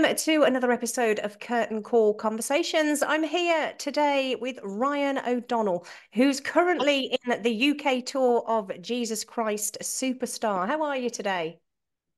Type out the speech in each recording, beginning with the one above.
welcome to another episode of Curtain Call Conversations. I'm here today with Ryan O'Donnell, who's currently in the UK tour of Jesus Christ Superstar. How are you today?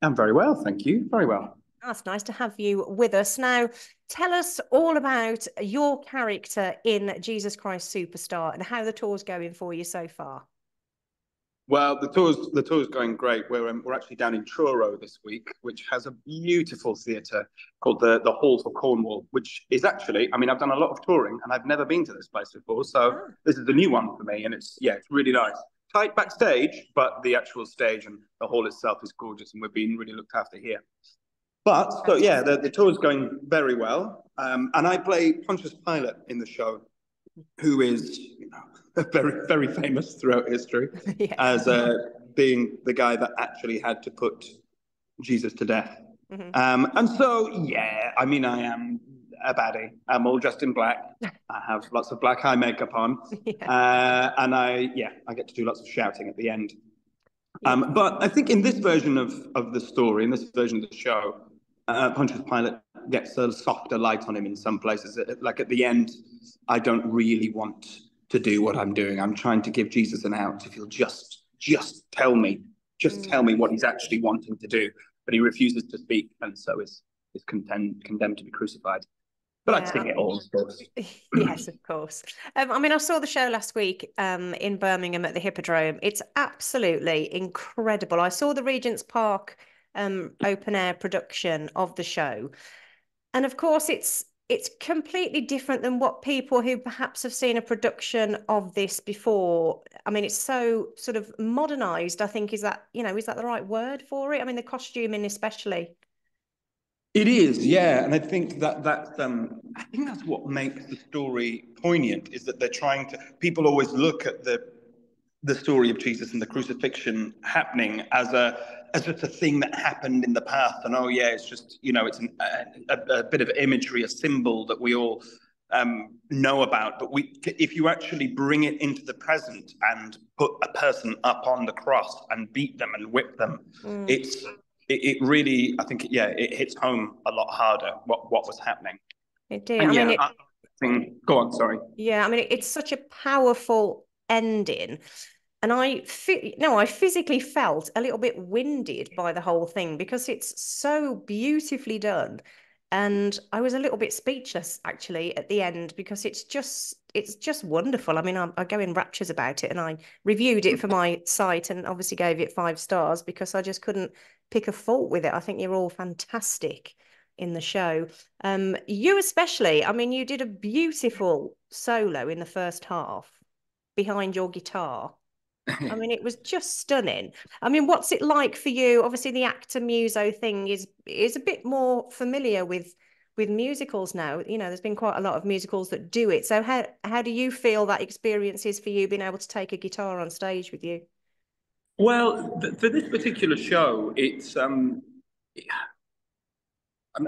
I'm very well, thank you. Very well. That's nice to have you with us. Now, tell us all about your character in Jesus Christ Superstar and how the tour's going for you so far. Well, the tour's going great. We're actually down in Truro this week, which has a beautiful theatre called the Hall for Cornwall, which is actually, I mean, I've done a lot of touring and I've never been to this place before, so Ah. this is a new one for me, and it's really nice. Tight backstage, but the actual stage and the hall itself is gorgeous, and we're being really looked after here. But so yeah, Fantastic. the tour is going very well, and I play Pontius Pilate in the show, who is very famous throughout history Yeah. as being the guy that actually had to put Jesus to death. Mhm. And so yeah, I mean, I am a baddie. I'm all dressed in black. I have lots of black eye makeup on, Yeah. and I get to do lots of shouting at the end. Yeah. But I think in this version of the story, in this version of the show, Pontius Pilate gets a softer light on him in some places. Like at the end, I don't really want to do what I'm doing. I'm trying to give Jesus an out. If he'll just tell me what he's actually wanting to do. But he refuses to speak, and so is condemned to be crucified. But I'd Yeah. sing it all, of course. Yes, of course. I mean, I saw the show last week in Birmingham at the Hippodrome. It's absolutely incredible. I saw the Regent's Park open air production of the show. And of course, it's completely different than what people who perhaps have seen a production of this before. I mean, it's so sort of modernized, I think, is that the right word for it? I mean, the costuming especially. It is, yeah, and I think I think that's what makes the story poignant is that they're trying to. People always look at the story of Jesus and the crucifixion happening as just a thing that happened in the past, and oh yeah, it's just it's a bit of imagery, a symbol that we all know about. But if you actually bring it into the present and put a person up on the cross and beat them and whip them, Mm. it's it really, I think, yeah, it hits home a lot harder what was happening. It did. I And mean, yeah, go on, sorry. yeah, I mean, it's such a powerful ending. And I physically felt a little bit winded by the whole thing because it's so beautifully done. And I was a little bit speechless actually at the end because it's just wonderful. I mean, I go in raptures about it, and I reviewed it for my site and obviously gave it 5 stars because I just couldn't pick a fault with it. I think you're all fantastic in the show. You especially, I mean, you did a beautiful solo in the first half behind your guitar. I mean, it was just stunning. I mean, what's it like for you? Obviously, the actor muso thing is a bit more familiar with musicals now. You know, there's been quite a lot of musicals that do it. So how do you feel that experience is for you being able to take a guitar on stage with you? Well, for this particular show,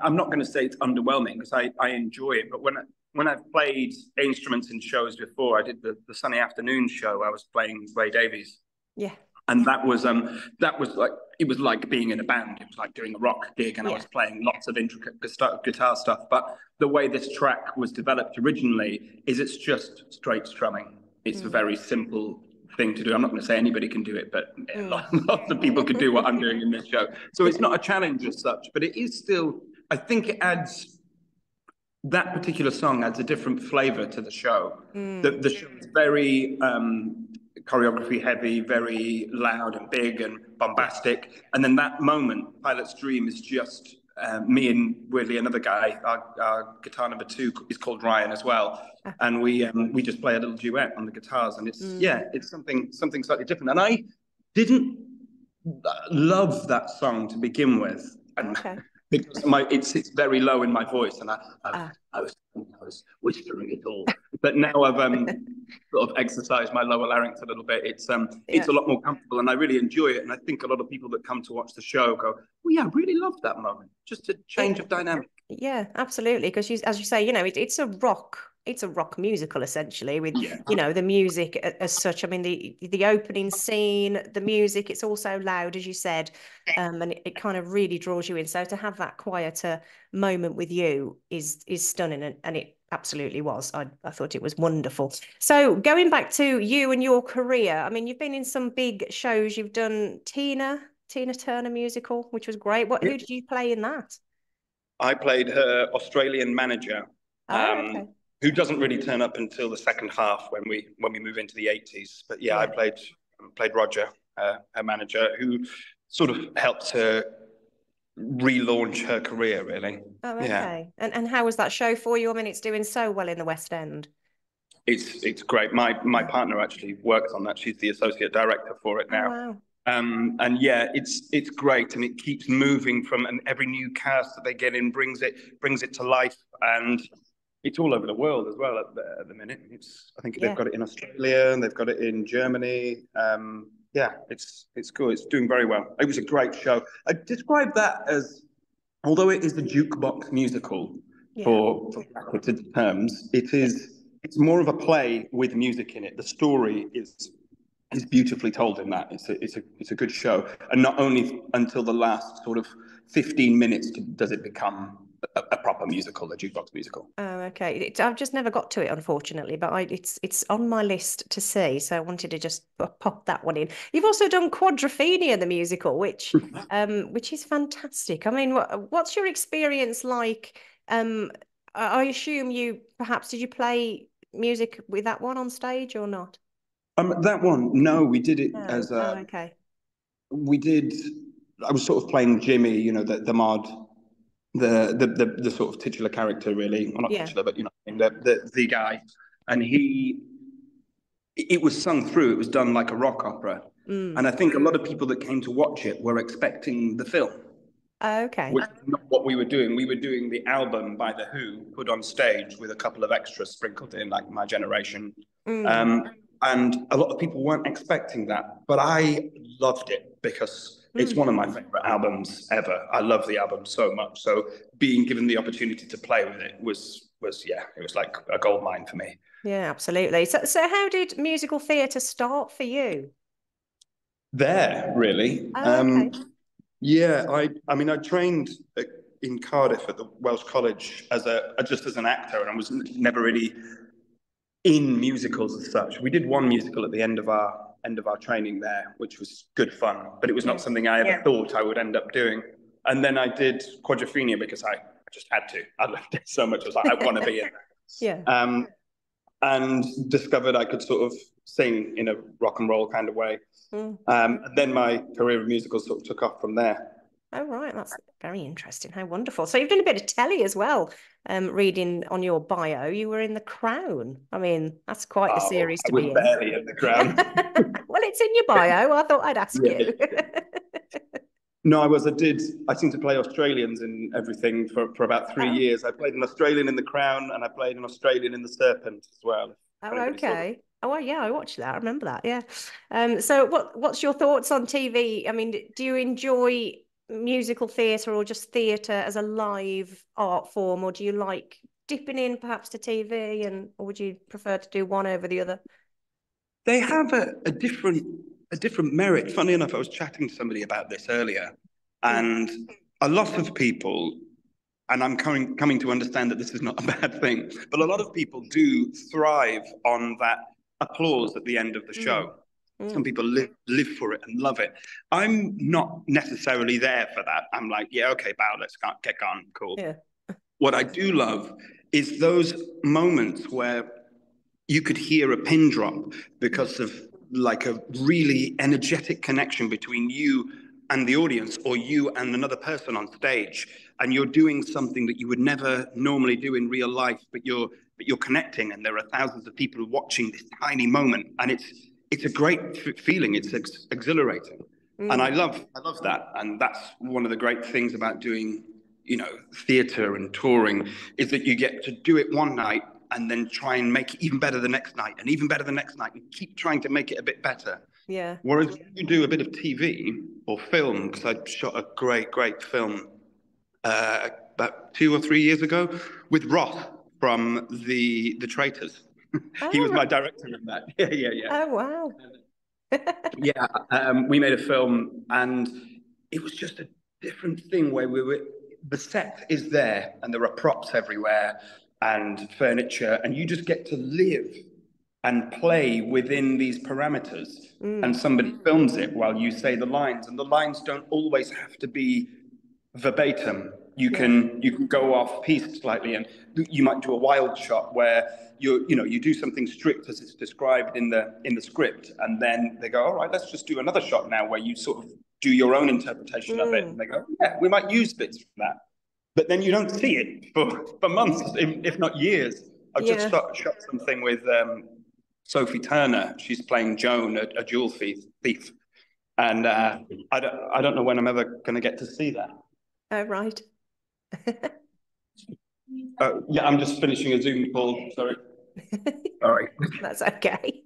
I'm not going to say it's underwhelming because I enjoy it. But when I've played instruments in shows before, I did the Sunny Afternoon show. I was playing Ray Davies, Yeah, and that was like it was like being in a band. It was like doing a rock gig, and I yeah. was playing lots of intricate guitar stuff. But the way this track was developed originally is it's just straight strumming. It's a Mm, very simple thing to do. I'm not going to say anybody can do it, but yeah, mm. lots of people can do what I'm doing in this show. So it's not a challenge as such, but it is still. I think it adds that particular song adds a different flavor to the show. Mm. The show is very choreography heavy, very loud and big and Yeah. bombastic. And then that moment, Pilot's Dream, is just me and weirdly another guy. Our guitar number two is called Ryan as well, Ah, and we just play a little duet on the guitars, and mm. it's something slightly different. And I didn't love that song to begin with, and Okay. because it's very low in my voice, and Ah. I was whispering it all. But now I've sort of exercised my lower larynx a little bit. It's Yeah. a lot more comfortable, and I really enjoy it. And I think a lot of people that come to watch the show go, "Oh yeah, I really loved that moment. Just a change It, of dynamic." yeah, absolutely. Because as you say, it's a rock. it's a rock musical essentially with, Yeah. you know, the music as such. I mean, the opening scene, the music, it's also loud, as you said, and it kind of really draws you in. So to have that quieter moment with you is stunning, and it absolutely was. I thought it was wonderful. So going back to you and your career, I mean, you've been in some big shows. You've done Tina Turner musical, which was great. What, Yeah. who did you play in that? I played her Australian manager, Oh, okay. who doesn't really turn up until the second half when we move into the 80s. But yeah, I Yeah. played Roger, her manager, who sort of helped her relaunch her career, really. Oh, Yeah. okay. And how was that show for you? I mean, it's doing so well in the West End. It's great. My partner actually works on that. She's the associate director for it Oh, now. wow. And yeah, it's great, and it keeps moving and every new cast that they get in brings it to life, and it's all over the world as well at the minute. I think they've Yeah. got it in Australia and they've got it in Germany. Yeah, it's cool. It's doing very well. It was a great show. I describe that as, although it is a jukebox musical Yeah. for bracketed terms, it's more of a play with music in it. The story is beautifully told in that. It's a good show, and not only until the last sort of 15 minutes does it become a proper musical, a jukebox musical. Oh, okay. I've just never got to it, unfortunately, but it's on my list to see. So I wanted to just pop that one in. You've also done Quadrophenia, the musical, which is fantastic. I mean, what's your experience like? I assume you perhaps did you play music with that one on stage or not? That one, no, we did it No. as Oh, okay. we did. I was sort of playing Jimmy, you know, the mod, the sort of titular character, really. Well, not Yeah. titular, but you know, the guy, and it was sung through. It was done like a rock opera, Mm. and I think a lot of people that came to watch it were expecting the film, Oh, okay. which is not what we were doing. We were doing the album by The Who put on stage with a couple of extras sprinkled in, like My Generation. Mm. Um, and a lot of people weren't expecting that, but I loved it because it's Mm. one of my favorite albums ever. I love the album so much. So being given the opportunity to play with it was yeah, it was like a gold mine for me. Yeah, absolutely. So how did musical theatre start for you? There, really. Oh, okay. Yeah, I mean, I trained in Cardiff at the Welsh College as just as an actor, and I was never really in musicals as such. We did one musical at the end of our training there, which was good fun, but it was not Yeah. something I ever thought I would end up doing. And then I did Quadrophenia because I just had to. I loved it so much. I was like, I want to be in Yeah. there. And discovered I could sort of sing in a rock and roll kind of way. Mm. And then my career of musicals sort of took off from there. Oh, right. That's very interesting. How wonderful. So you've done a bit of telly as well. Reading on your bio, you were in The Crown. I mean, that's quite the Oh, series I to was be in. barely at the Crown. Well, it's in your bio. I thought I'd ask Yeah. you. No, I was. I seemed to play Australians in everything for about three Oh, years. I played an Australian in The Crown, and I played an Australian in The Serpent as well. If oh, anybody saw them. okay. Oh, well, yeah, I watched that. I remember that. Yeah. So what's your thoughts on TV? I mean, do you enjoy musical theatre or just theatre as a live art form, or do you like dipping in perhaps to TV, or would you prefer to do one over the other? They have a different merit. Funny enough, I was chatting to somebody about this earlier, Mm, and a lot of people, and I'm coming to understand that this is not a bad thing, but a lot of people do thrive on that applause at the end of the mm, show. Some mm. people live for it and love it. I'm not necessarily there for that. I'm like, yeah, okay, bow, let's get gone, cool. Yeah. What I do love is those moments where you could hear a pin drop Mm, because of like a really energetic connection between you and the audience, or you and another person on stage, and you're doing something that you would never normally do in real life, but you're connecting, and there are thousands of people watching this tiny moment, and it's a great feeling. It's exhilarating, and mm. I love that, and that's one of the great things about doing, you know, theatre and touring, is that you get to do it one night and then try and make it even better the next night and even better the next night and keep trying to make it a bit better. Yeah. Whereas you do a bit of TV or film, because I shot a great film about 2 or 3 years ago with Roth. from the Traitors. He was Oh, my director in that. Yeah, yeah, yeah. oh wow. Yeah, we made a film, and it was just a different thing where the set is there, and there are props everywhere, and furniture, and you just get to live and play within these parameters. And somebody films it while you say the lines, and the lines don't always have to be verbatim. Yeah. You can go off piste slightly, and you might do a wild shot where you do something strict as it's described in the script, and then they go, all right, let's just do another shot now where you sort of do your own interpretation of it, and they go, yeah, we might use bits from that, but then you don't see it for months, if not years. I've just Yeah. shot something with Sophie Turner. She's playing Joan, a jewel thief, and I don't know when I'm ever going to get to see that. Oh, right. Yeah, I'm just finishing a Zoom call. Sorry. That's okay.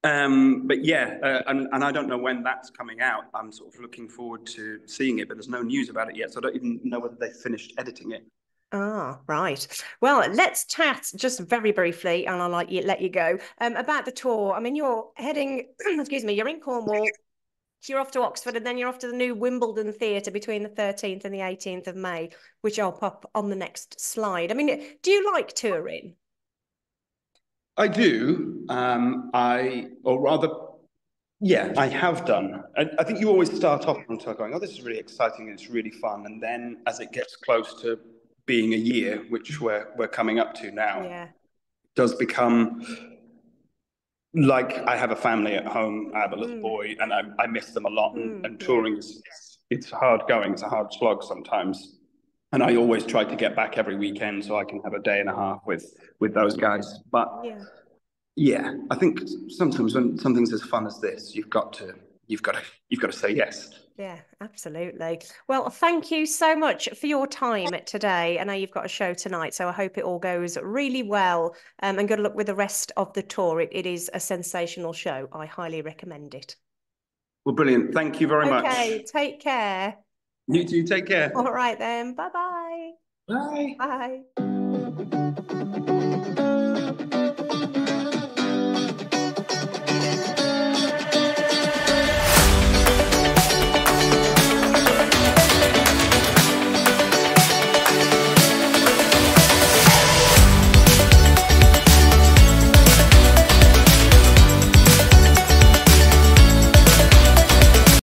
But yeah, and I don't know when that's coming out. I'm sort of looking forward to seeing it, but there's no news about it yet, so I don't even know whether they finished editing it. Ah, right. Well, let's chat just very briefly, and I'll let you go about the tour. I mean, you're heading, excuse me, you're in Cornwall. You're off to Oxford, and then you're off to the new Wimbledon Theatre between the 13th and the 18th of May, which I'll pop on the next slide. I mean, do you like touring? I do. Or rather, yeah, I have done. I think you always start off on tour going, oh, this is really exciting and it's really fun. And then as it gets close to being a year, which we're coming up to now, Yeah. it does become like I have a family at home, I have a little boy, and I miss them a lot. And Yeah. touring it's hard going, it's a hard slog sometimes. And I always try to get back every weekend so I can have a day and a half with those guys. But Yeah. yeah, I think sometimes when something's as fun as this, you've got to say yes. Yeah, absolutely. Well, thank you so much for your time today. I know you've got a show tonight, so I hope it all goes really well. And good luck with the rest of the tour. It is a sensational show. I highly recommend it. Well, brilliant. Thank you very much. Okay, take care. You too. Take care. All right then. Bye-bye. Bye. Bye.